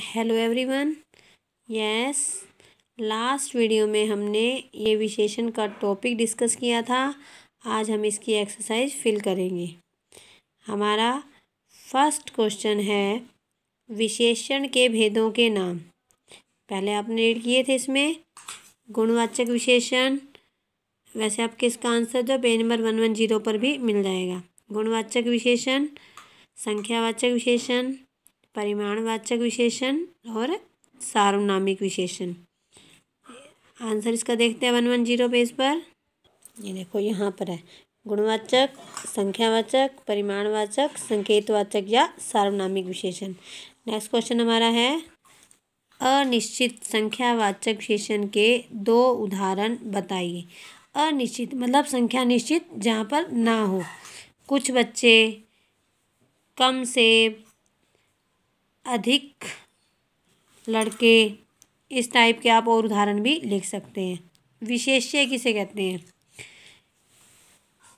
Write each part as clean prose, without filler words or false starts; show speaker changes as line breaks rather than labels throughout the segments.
Hello everyone. Yes, last video में हमने ये विशेषण का टॉपिक डिस्कस किया था। आज हम इसकी एक्सरसाइज फिल करेंगे। हमारा फर्स्ट क्वेश्चन है विशेषण के भेदों के नाम। पहले आपने रीड किए थे इसमें गुणवाचक विशेषण। वैसे आपके इसका आंसर जो पेज नंबर 110 पर भी मिल जाएगा। गुणवाचक विशेषण, संख्यावाचक विशेषण, परिमाणवाचक विशेषण और सार्वनामिक विशेषण। आंसर इसका देखते हैं 110 पेज पर। ये देखो यहाँ पर है गुणवाचक, संख्यावाचक, परिमाणवाचक, संकेतवाचक या सार्वनामिक विशेषण। नेक्स्ट क्वेश्चन हमारा है अनिश्चित संख्यावाचक विशेषण के 2 उदाहरण बताइए। अनिश्चित मतलब संख्या निश्चित जहाँ पर ना हो। कुछ बच्चे, कम से, अधिक लड़के, इस टाइप के आप और उदाहरण भी लिख सकते हैं। विशेष्य किसे कहते हैं?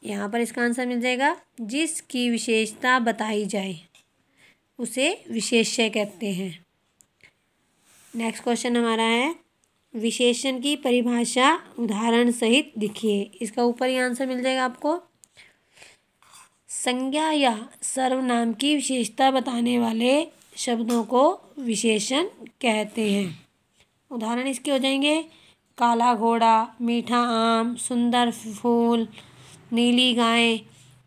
यहाँ पर इसका आंसर मिल जाएगा जिसकी विशेषता बताई जाए उसे विशेष्य कहते हैं। नेक्स्ट क्वेश्चन हमारा है विशेषण की परिभाषा उदाहरण सहित लिखिए। इसका ऊपर ही आंसर मिल जाएगा आपको। संज्ञा या सर्वनाम की विशेषता बताने वाले शब्दों को विशेषण कहते हैं। उदाहरण इसके हो जाएंगे काला घोड़ा, मीठा आम, सुंदर फूल, नीली गाय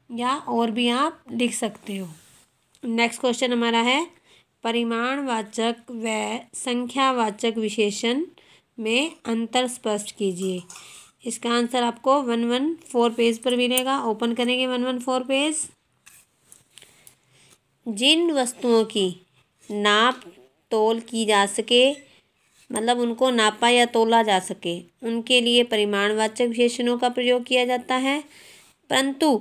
या और भी आप लिख सकते हो। नेक्स्ट क्वेश्चन हमारा है परिमाणवाचक व संख्यावाचक विशेषण में अंतर स्पष्ट कीजिए। इसका आंसर आपको 114 पेज पर मिलेगा। ओपन करेंगे 114 पेज। जिन वस्तुओं की नाप तोल की जा सके, मतलब उनको नापा या तोला जा सके, उनके लिए परिमाणवाचक विशेषणों का प्रयोग किया जाता है। परंतु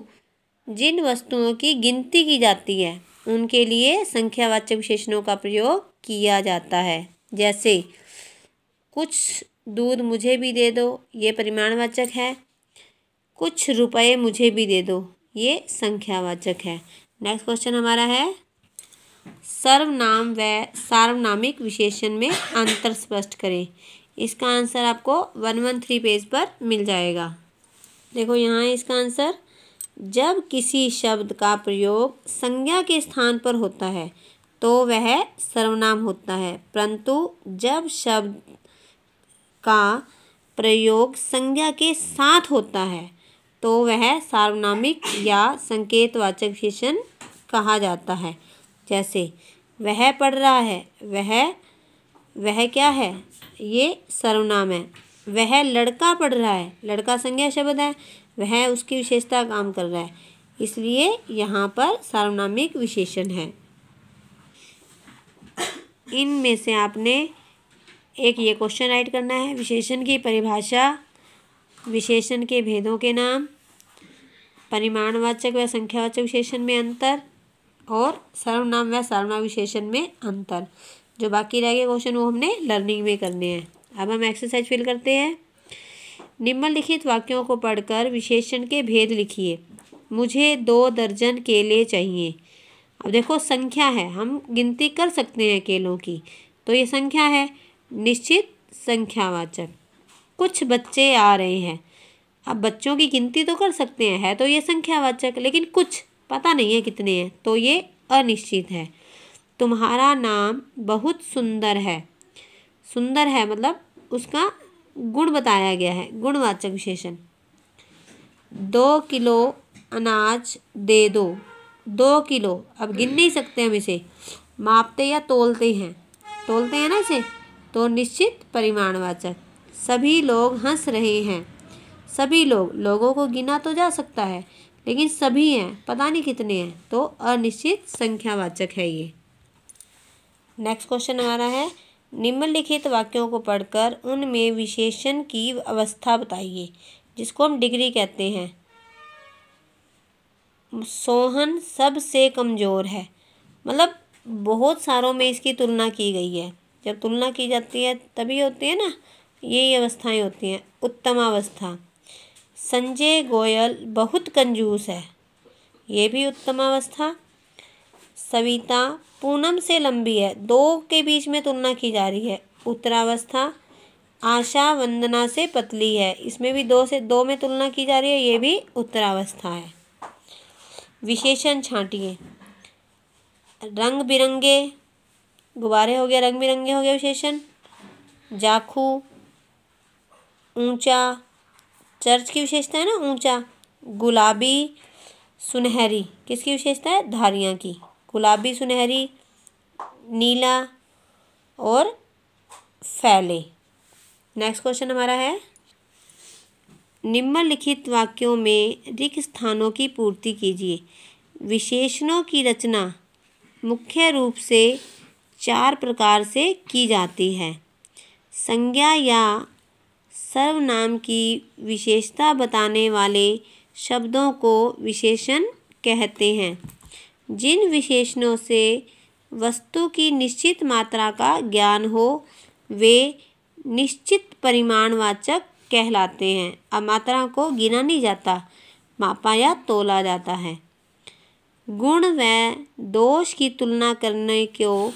जिन वस्तुओं की गिनती की जाती है उनके लिए संख्यावाचक विशेषणों का प्रयोग किया जाता है। जैसे कुछ दूध मुझे भी दे दो, ये परिमाणवाचक है। कुछ रुपए मुझे भी दे दो, ये संख्यावाचक है। नेक्स्ट क्वेश्चन हमारा है सर्वनाम व सार्वनामिक विशेषण में अंतर स्पष्ट करें। इसका आंसर आपको 113 पेज पर मिल जाएगा। देखो यहाँ है इसका आंसर। जब किसी शब्द का प्रयोग संज्ञा के स्थान पर होता है तो वह सर्वनाम होता है, परंतु जब शब्द का प्रयोग संज्ञा के साथ होता है तो वह सार्वनामिक या संकेतवाचक विशेषण कहा जाता है। जैसे वह पढ़ रहा है, वह क्या है? ये सर्वनाम है। वह लड़का पढ़ रहा है, लड़का संज्ञा शब्द है, वह उसकी विशेषता काम कर रहा है, इसलिए यहाँ पर सार्वनामिक विशेषण है। इनमें से आपने एक ये क्वेश्चन राइट करना है विशेषण की परिभाषा, विशेषण के भेदों के नाम, परिमाणवाचक व संख्यावाचक विशेषण में अंतर और सर्वनाम व सार्वनामिक विशेषण में अंतर। जो बाकी रह गए क्वेश्चन वो हमने लर्निंग में करने हैं। अब हम एक्सरसाइज फिल करते हैं। निम्नलिखित वाक्यों को पढ़कर विशेषण के भेद लिखिए। मुझे 2 दर्जन केले चाहिए। अब देखो संख्या है, हम गिनती कर सकते हैं केलों की, तो ये संख्या है। निश्चित संख्यावाचक। कुछ बच्चे आ रहे हैं, अब बच्चों की गिनती तो कर सकते हैं, है तो ये संख्यावाचक, लेकिन कुछ पता नहीं है कितने हैं, तो ये अनिश्चित है। तुम्हारा नाम बहुत सुंदर है। सुंदर है मतलब उसका गुण बताया गया है, गुणवाचक विशेषण। 2 किलो अनाज दे दो। 2 किलो, अब गिन नहीं सकते हम इसे, मापते या तोलते हैं, तोलते हैं ना इसे, तो निश्चित परिमाणवाचक। सभी लोग हंस रहे हैं। सभी लोग, लोगों को गिना तो जा सकता है, लेकिन सभी हैं, पता नहीं कितने हैं, तो अनिश्चित संख्यावाचक है ये। नेक्स्ट क्वेश्चन हमारा है निम्नलिखित वाक्यों को पढ़कर उनमें विशेषण की अवस्था बताइए, जिसको हम डिग्री कहते हैं। सोहन सबसे कमज़ोर है, मतलब बहुत सारों में इसकी तुलना की गई है। जब तुलना की जाती है तभी होती है ना, यही अवस्थाएं होती हैं। उत्तमावस्था। संजय गोयल बहुत कंजूस है, ये भी उत्तमावस्था। सविता पूनम से लंबी है, दो के बीच में तुलना की जा रही है, उत्तरावस्था। आशा वंदना से पतली है, इसमें भी दो में तुलना की जा रही है, ये भी उत्तरावस्था है। विशेषण छांटिए। रंग बिरंगे, गुब्बारे हो गया, रंग बिरंगे हो गया विशेषण। जाखू, ऊंचा, चर्च की विशेषता है ना ऊंचा। गुलाबी, सुनहरी, किसकी विशेषता है? धारियाँ की। गुलाबी, सुनहरी, नीला और फैले। नेक्स्ट क्वेश्चन हमारा है, निम्नलिखित वाक्यों में रिक्त स्थानों की पूर्ति कीजिए। विशेषणों की रचना मुख्य रूप से 4 प्रकार से की जाती है। संज्ञा या सर्वनाम की विशेषता बताने वाले शब्दों को विशेषण कहते हैं। जिन विशेषणों से वस्तु की निश्चित मात्रा का ज्ञान हो वे निश्चित परिमाणवाचक कहलाते हैं। अब मात्रा को गिना नहीं जाता, मापा या तोला जाता है। गुण व दोष की तुलना करने को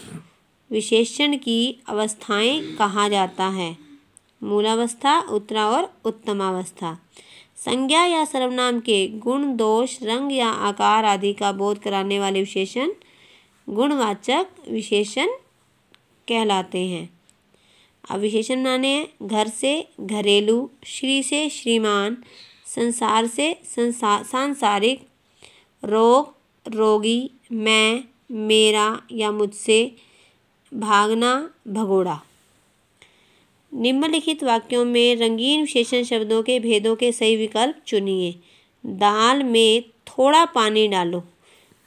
विशेषण की अवस्थाएं कहा जाता है। मूलावस्था, उत्तरा और उत्तमावस्था। संज्ञा या सर्वनाम के गुण, दोष, रंग या आकार आदि का बोध कराने वाले विशेषण गुणवाचक विशेषण कहलाते हैं। अब विशेषण बनाने हैं। घर से घरेलू, श्री से श्रीमान, संसार से सांसारिक, रोग रोगी, मैं, मेरा या मुझसे, भागना भगोड़ा। निम्नलिखित वाक्यों में रंगीन विशेषण शब्दों के भेदों के सही विकल्प चुनिए। दाल में थोड़ा पानी डालो।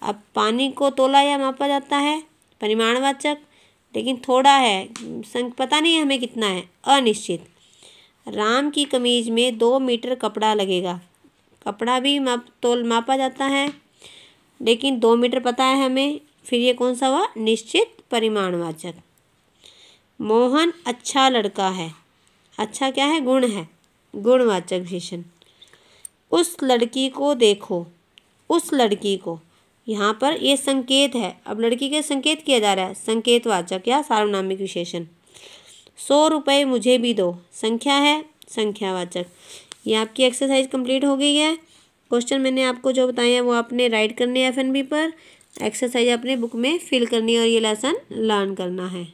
अब पानी को तोला या मापा जाता है, परिमाणवाचक, लेकिन थोड़ा है, पता नहीं है हमें कितना है, अनिश्चित। राम की कमीज में 2 मीटर कपड़ा लगेगा। कपड़ा भी मापा जाता है, लेकिन 2 मीटर पता है हमें, फिर ये कौन सा हुआ? निश्चित परिमाणवाचक। मोहन अच्छा लड़का है। अच्छा क्या है? गुण है, गुणवाचक विशेषण। उस लड़की को देखो, उस लड़की को, यहाँ पर ये संकेत है, अब लड़की के संकेत किया जा रहा है, संकेतवाचक या सार्वनामिक विशेषण। 100 रुपये मुझे भी दो, संख्या है, संख्यावाचक। ये आपकी एक्सरसाइज कंप्लीट हो गई है। क्वेश्चन मैंने आपको जो बताए हैं वो आपने राइट करने हैं FNB पर, एक्सरसाइज अपने बुक में फिल करनी है और ये लेसन लर्न करना है।